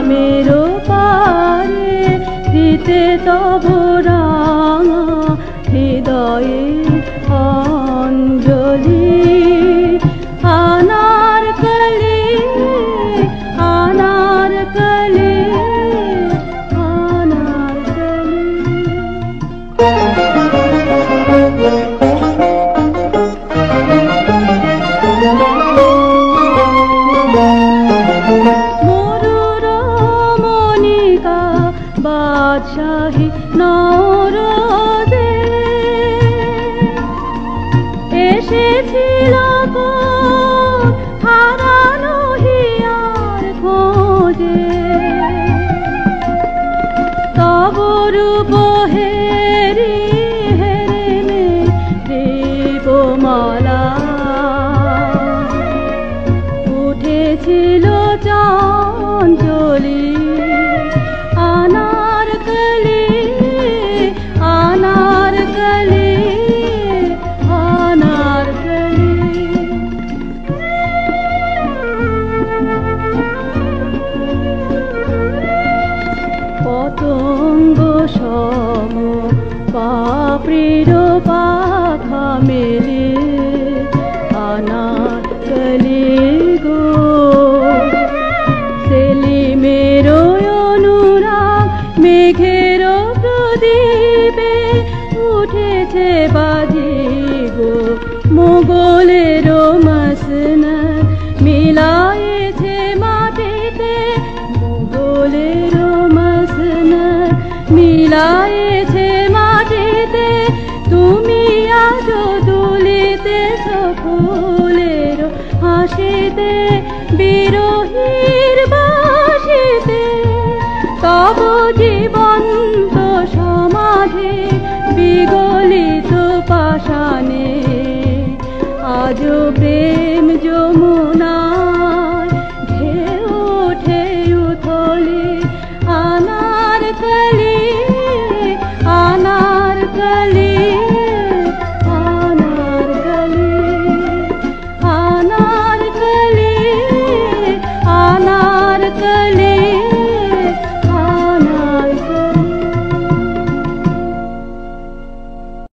मेरो पारे दिते तब राঙা হৃদয়ে অঞ্জলি আনারকলি আনারকলি আনারকলি বাদশাহী নরদে এসেছিল হারানো হিয়ার খোঁজে তব রূপ হেরি হেরে দেবমালা উঠেছিল চঞ্চলি আনারকলি আনারকলি আনারকলি পতঙ্গ সম পাপড়ির পাখা মেলে আনারকলি গো সেলিমের মেঘের প্রদীপে উঠেছে বাজি গো মোগলের মসনদ মিলায়েছে মাটিতে মোগলের মসনদ মিলায়েছে মাটিতে তুমি আজ দুলিতেছ ফুলের হাসিতে বিরহীর বাসিতে তব জীবন্ত সমাধি বিগলিত পাষাণে আজ প্রেম যমুনা